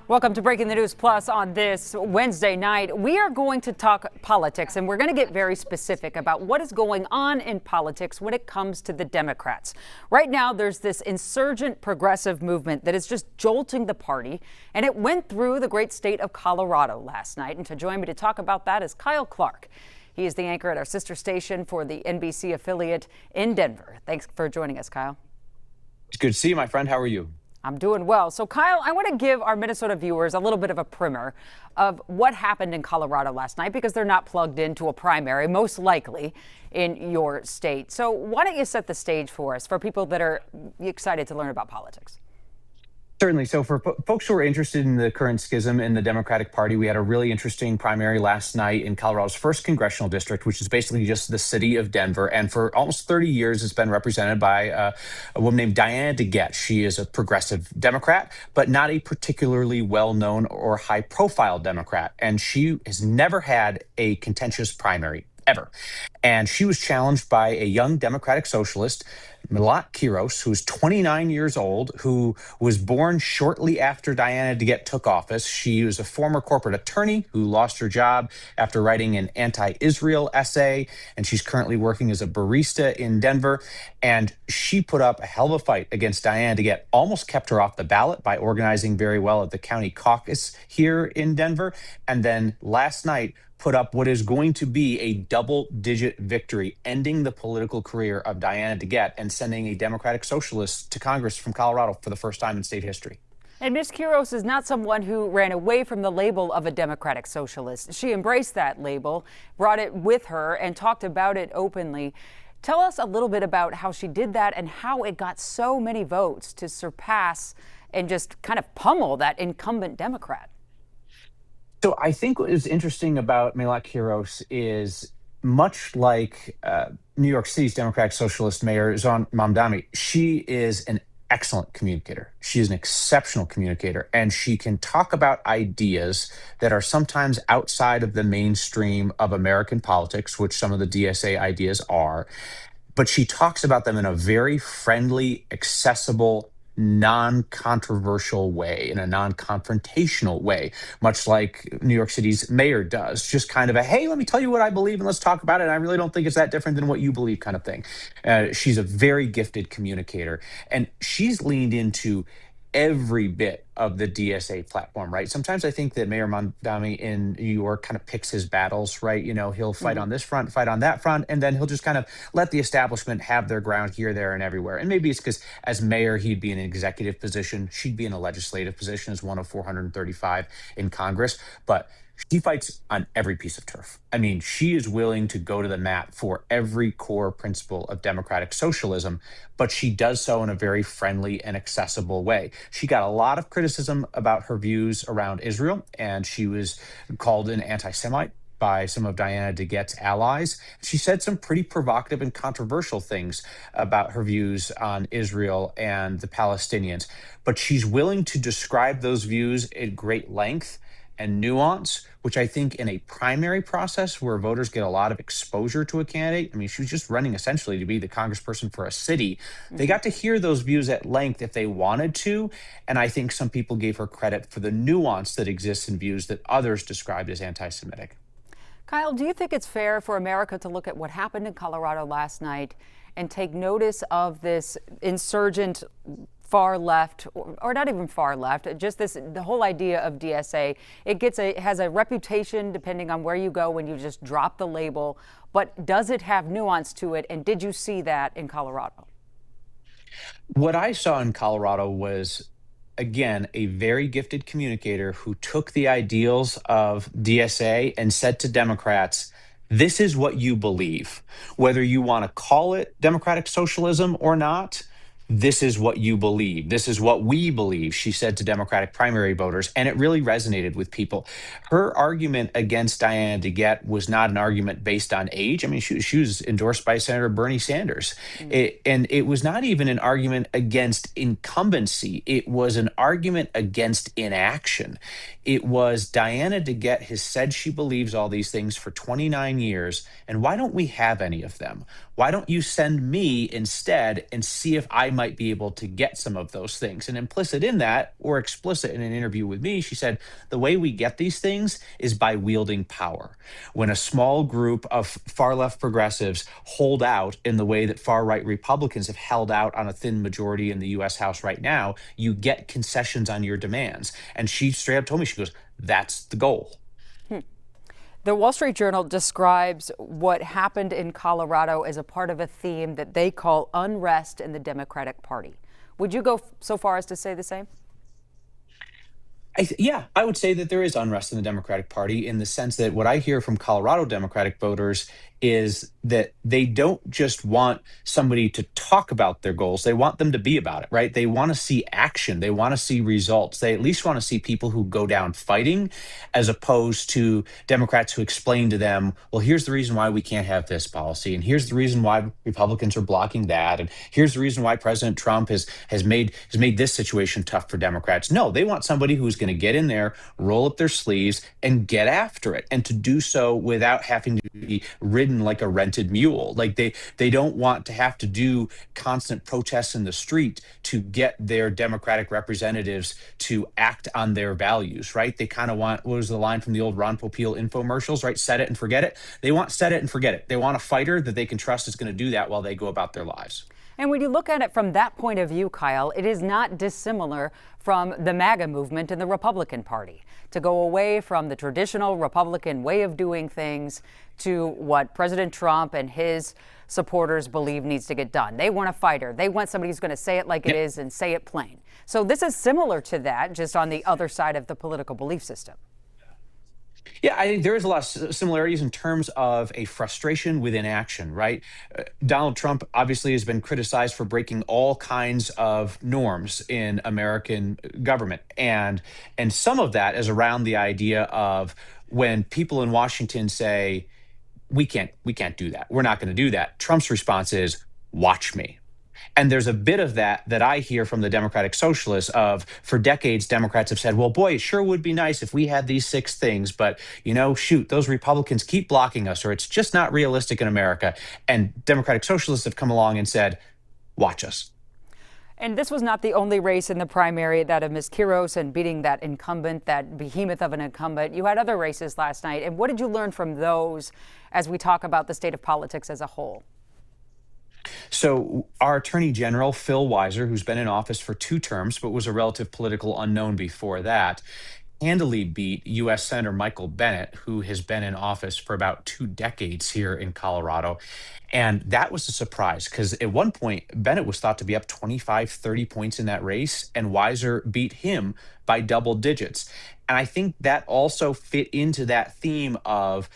Welcome to Breaking the News Plus on this Wednesday night. We are going to talk politics, and we're going to get very specific about what is going on in politics when it comes to the Democrats. Right now, there's this insurgent progressive movement that is just jolting the party, and it went through the great state of Colorado last night. And to join me to talk about that is Kyle Clark. He is the anchor at our sister station for the NBC affiliate in Denver. Thanks for joining us, Kyle. It's good to see you, my friend. How are you? I'm doing well. So, Kyle, I want to give our Minnesota viewers a little bit of a primer of what happened in Colorado last night because they're not plugged into a primary, most likely, in your state. So why don't you set the stage for us, for people that are excited to learn about politics? Certainly. So for folks who are interested in the current schism in the Democratic Party, we had a really interesting primary last night in Colorado's first congressional district, which is basically just the city of Denver. And for almost 30 years, it's been represented by a woman named Jana. She is a progressive Democrat, but not a particularly well-known or high-profile Democrat. And she has never had a contentious primary, ever. And she was challenged by a young Democratic socialist, who's 29 years old, who was born shortly after Diana DeGette took office. She was a former corporate attorney who lost her job after writing an anti-Israel essay, and she's currently working as a barista in Denver. And she put up a hell of a fight against Diana DeGette, almost kept her off the ballot by organizing very well at the county caucus here in Denver. And then last night, put up what is going to be a double-digit victory, ending the political career of Diana DeGette and sending a Democratic socialist to Congress from Colorado for the first time in state history. And Ms. Quiros is not someone who ran away from the label of a Democratic socialist. She embraced that label, brought it with her, and talked about it openly. Tell us a little bit about how she did that and how it got so many votes to surpass and just kind of pummel that incumbent Democrat. So I think what is interesting about Melat Quiros is much like New York City's Democratic Socialist Mayor Zohran Mamdani, she is an excellent communicator. She is an exceptional communicator, and she can talk about ideas that are sometimes outside of the mainstream of American politics, which some of the DSA ideas are. But she talks about them in a very friendly, accessible, non-controversial way, in a non-confrontational way, much like New York City's mayor does. Just kind of a, hey, let me tell you what I believe and let's talk about it. And I really don't think it's that different than what you believe kind of thing. She's a very gifted communicator, and she's leaned into every bit of the DSA platform, right? Sometimes I think that Mayor Mamdani in New York kind of picks his battles, right? You know, he'll fight on this front, fight on that front, and then he'll just kind of let the establishment have their ground here, there, and everywhere. And maybe it's because as mayor, he'd be in an executive position. She'd be in a legislative position as one of 435 in Congress. But she fights on every piece of turf. I mean, she is willing to go to the mat for every core principle of democratic socialism, but she does so in a very friendly and accessible way. She got a lot of criticism about her views around Israel, and she was called an anti-Semite by some of Diana DeGette's allies. She said some pretty provocative and controversial things about her views on Israel and the Palestinians, but she's willing to describe those views at great length and nuance, which I think in a primary process where voters get a lot of exposure to a candidate, I mean, she was just running essentially to be the congressperson for a city. They got to hear those views at length if they wanted to. And I think some people gave her credit for the nuance that exists in views that others described as anti-Semitic. Kyle, do you think it's fair for America to look at what happened in Colorado last night and take notice of this insurgent far left, or not even far left, just the whole idea of DSA? It has a reputation depending on where you go when you just drop the label, but does it have nuance to it? And did you see that in Colorado? What I saw in Colorado was, again, a very gifted communicator who took the ideals of DSA and said to Democrats, this is what you believe. Whether you want to call it democratic socialism or not, this is what you believe. This is what we believe, she said to Democratic primary voters, and it really resonated with people. Her argument against Diana DeGette was not an argument based on age. I mean, she was endorsed by Senator Bernie Sanders. And it was not even an argument against incumbency. It was an argument against inaction. It was Diana DeGette has said she believes all these things for 29 years, and why don't we have any of them? Why don't you send me instead and see if I might be able to get some of those things? And implicit in that, or explicit in an interview with me, she said, the way we get these things is by wielding power. When a small group of far left progressives hold out in the way that far right Republicans have held out on a thin majority in the US House right now, you get concessions on your demands. And she straight up told me, she goes, that's the goal. The Wall Street Journal describes what happened in Colorado as a part of a theme that they call unrest in the Democratic Party. Would you go so far as to say the same? Yeah, I would say that there is unrest in the Democratic Party in the sense that what I hear from Colorado Democratic voters is that they don't just want somebody to talk about their goals. They want them to be about it, right? They want to see action. They want to see results. They at least want to see people who go down fighting, as opposed to Democrats who explain to them, well, here's the reason why we can't have this policy. And here's the reason why Republicans are blocking that. And here's the reason why President Trump has made this situation tough for Democrats. No, they want somebody who's going to get in there, roll up their sleeves, and get after it, and to do so without having to be ridden like a rented mule. Like they don't want to have to do constant protests in the street to get their Democratic representatives to act on their values, right? They kind of want, what was the line from the old Ron Popeil infomercials, right? Set it and forget it. They want set it and forget it. They want a fighter that they can trust is going to do that while they go about their lives. And when you look at it from that point of view, Kyle, it is not dissimilar from the MAGA movement in the Republican Party to go away from the traditional Republican way of doing things to what President Trump and his supporters believe needs to get done. They want a fighter. They want somebody who's going to say it like it is and say it plain. So this is similar to that, just on the other side of the political belief system. Yeah, I think there is a lot of similarities in terms of a frustration with inaction, right? Donald Trump obviously has been criticized for breaking all kinds of norms in American government. And some of that is around the idea of when people in Washington say, we can't do that. We're not going to do that. Trump's response is, watch me. And there's a bit of that I hear from the Democratic Socialists of, for decades, Democrats have said, well, boy, it sure would be nice if we had these 6 things, but, shoot, those Republicans keep blocking us, or it's just not realistic in America. And Democratic Socialists have come along and said, watch us. And this was not the only race in the primary, that of Ms. Quiros and beating that incumbent, that behemoth of an incumbent. You had other races last night. And what did you learn from those as we talk about the state of politics as a whole? So our Attorney General, Phil Weiser, who's been in office for 2 terms, but was a relative political unknown before that, handily beat U.S. Senator Michael Bennet, who has been in office for about 2 decades here in Colorado. And that was a surprise because at one point, Bennet was thought to be up 25, 30 points in that race, and Weiser beat him by double digits. And I think that also fit into that theme of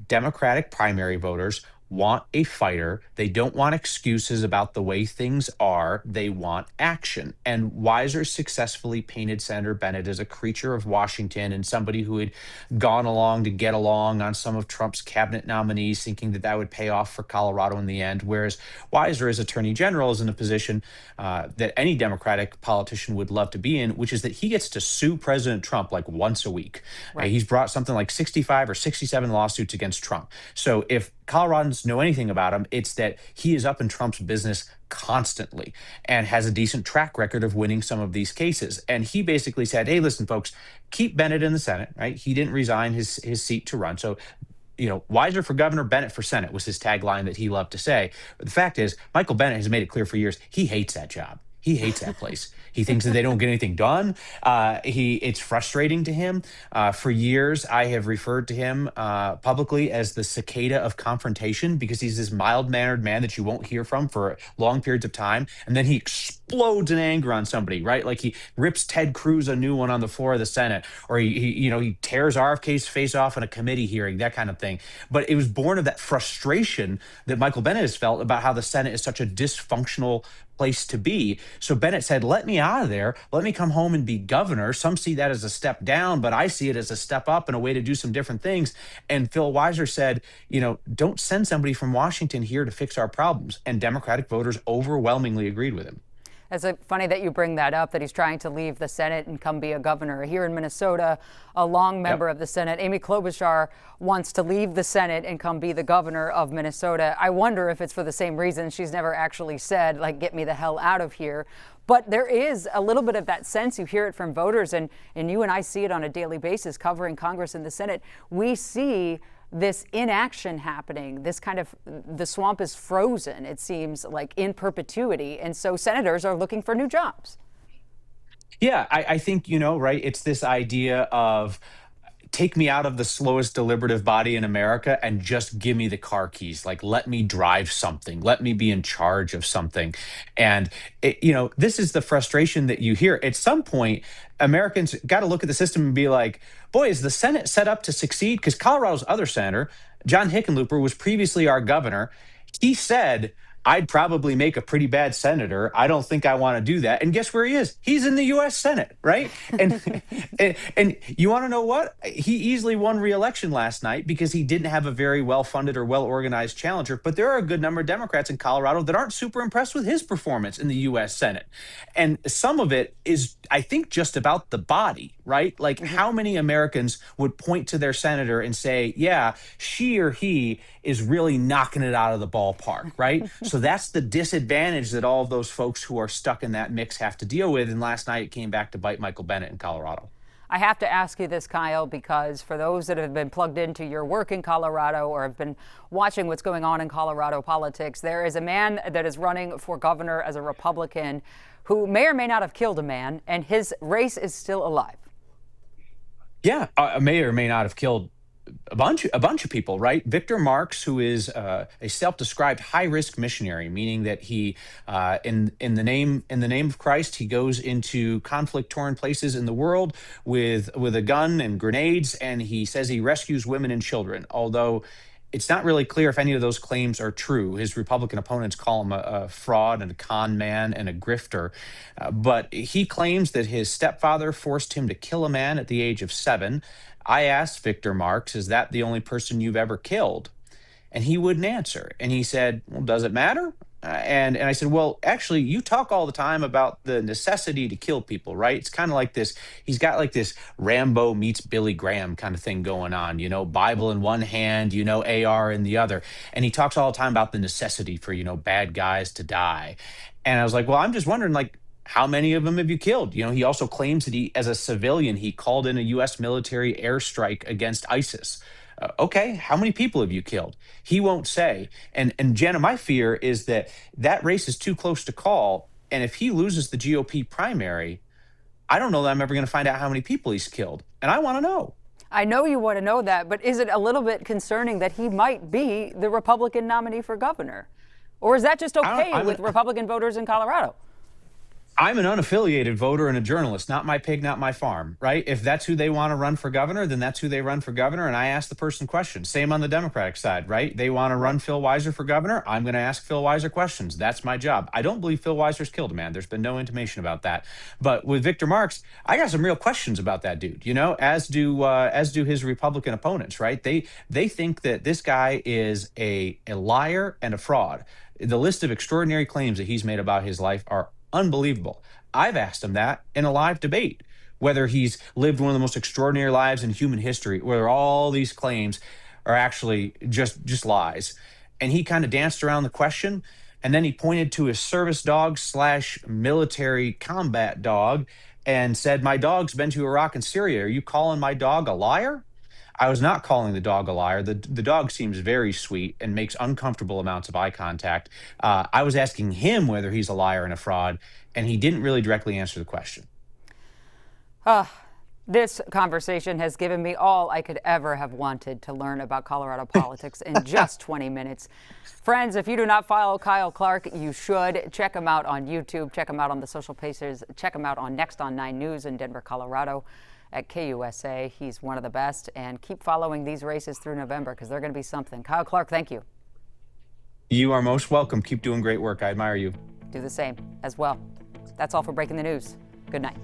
Democratic primary voters want a fighter. They don't want excuses about the way things are. They want action. And Weiser successfully painted Senator Bennet as a creature of Washington and somebody who had gone along to get along on some of Trump's cabinet nominees, thinking that would pay off for Colorado in the end. Whereas Weiser, as Attorney General, is in a position that any Democratic politician would love to be in, which is that he gets to sue President Trump like once a week. Right. He's brought something like 65 or 67 lawsuits against Trump. So if Coloradans know anything about him, it's that he is up in Trump's business constantly and has a decent track record of winning some of these cases. And he basically said, hey, listen, folks, keep Bennet in the Senate, right? He didn't resign his seat to run. So, Weiser for governor, Bennet for Senate was his tagline that he loved to say. But the fact is, Michael Bennet has made it clear for years, he hates that job. He hates that place. He thinks that they don't get anything done. It's frustrating to him. For years, I have referred to him publicly as the cicada of confrontation because he's this mild-mannered man that you won't hear from for long periods of time. And then he explodes in anger on somebody, right? Like he rips Ted Cruz a new one on the floor of the Senate, or he tears RFK's face off in a committee hearing, that kind of thing. But it was born of that frustration that Michael Bennet has felt about how the Senate is such a dysfunctional place to be. So Bennet said, let me out of there. Let me come home and be governor. Some see that as a step down, but I see it as a step up and a way to do some different things. And Phil Weiser said, don't send somebody from Washington here to fix our problems. And Democratic voters overwhelmingly agreed with him. It's funny that you bring that up, that he's trying to leave the Senate and come be a governor. Here in Minnesota, a long member of the Senate, Amy Klobuchar, wants to leave the Senate and come be the governor of Minnesota. I wonder if it's for the same reason. She's never actually said, like, get me the hell out of here. But there is a little bit of that sense. You hear it from voters, and you and I see it on a daily basis covering Congress and the Senate. We see this inaction happening, this kind of, the swamp is frozen, it seems like, in perpetuity. And so senators are looking for new jobs. Yeah, I think, right, it's this idea of take me out of the slowest deliberative body in America and just give me the car keys. Like, let me drive something. Let me be in charge of something. And, this is the frustration that you hear. At some point, Americans got to look at the system and be like, boy, is the Senate set up to succeed? Because Colorado's other senator, John Hickenlooper, was previously our governor. He said, I'd probably make a pretty bad senator. I don't think I want to do that. And guess where he is? He's in the U.S. Senate, right? And and you want to know what? He easily won re-election last night because he didn't have a very well-funded or well-organized challenger. But there are a good number of Democrats in Colorado that aren't super impressed with his performance in the U.S. Senate. And some of it is, I think, just about the body, right? Like, how many Americans would point to their senator and say, yeah, she or he is really knocking it out of the ballpark, right? So that's the disadvantage that all of those folks who are stuck in that mix have to deal with. And last night it came back to bite Michael Bennet in Colorado. I have to ask you this, Kyle, because for those that have been plugged into your work in Colorado or have been watching what's going on in Colorado politics, there is a man that is running for governor as a Republican who may or may not have killed a man, and his race is still alive. Yeah, may or may not have killed a bunch of people, right? Victor Marx, who is a self-described high-risk missionary, meaning that he, in the name of Christ, he goes into conflict-torn places in the world with a gun and grenades, and he says he rescues women and children. Although it's not really clear if any of those claims are true. His Republican opponents call him a fraud and a con man and a grifter. But he claims that his stepfather forced him to kill a man at the age of 7. I asked Victor Marx, is that the only person you've ever killed? And he wouldn't answer. And he said, well, does it matter? And I said, well, actually, you talk all the time about the necessity to kill people, right? It's kind of like this. He's got like this Rambo meets Billy Graham kind of thing going on, Bible in one hand, AR in the other. And he talks all the time about the necessity for, bad guys to die. And I was like, well, I'm just wondering, like, how many of them have you killed? He also claims that he, as a civilian, he called in a U.S. military airstrike against ISIS. Okay, how many people have you killed? He won't say. And Jana, my fear is that race is too close to call. And if he loses the GOP primary, I don't know that I'm ever going to find out how many people he's killed. And I want to know. I know you want to know that, but is it a little bit concerning that he might be the Republican nominee for governor? Or is that just okay with Republican voters in Colorado? I'm an unaffiliated voter and a journalist, not my pig, not my farm, right? If that's who they want to run for governor, then that's who they run for governor. And I ask the person questions. Same on the Democratic side, right? They want to run Phil Weiser for governor. I'm going to ask Phil Weiser questions. That's my job. I don't believe Phil Weiser's killed a man. There's been no intimation about that. But with Victor Marx, I got some real questions about that dude, as do his Republican opponents, right? They think that this guy is a liar and a fraud. The list of extraordinary claims that he's made about his life are unbelievable. I've asked him that in a live debate, whether he's lived one of the most extraordinary lives in human history, whether all these claims are actually just lies. And he kind of danced around the question, and then he pointed to his service dog / military combat dog and said, my dog's been to Iraq and Syria. Are you calling my dog a liar? I was not calling the dog a liar. The dog seems very sweet and makes uncomfortable amounts of eye contact. I was asking him whether he's a liar and a fraud, and he didn't really directly answer the question. This conversation has given me all I could ever have wanted to learn about Colorado politics in just 20 minutes. Friends, if you do not follow Kyle Clark, you should. Check him out on YouTube. Check him out on the social pages. Check him out on Next on 9 News in Denver, Colorado. At KUSA. He's one of the best. And keep following these races through November because they're going to be something. Kyle Clark, thank you. You are most welcome. Keep doing great work. I admire you. Do the same as well. That's all for Breaking the News. Good night.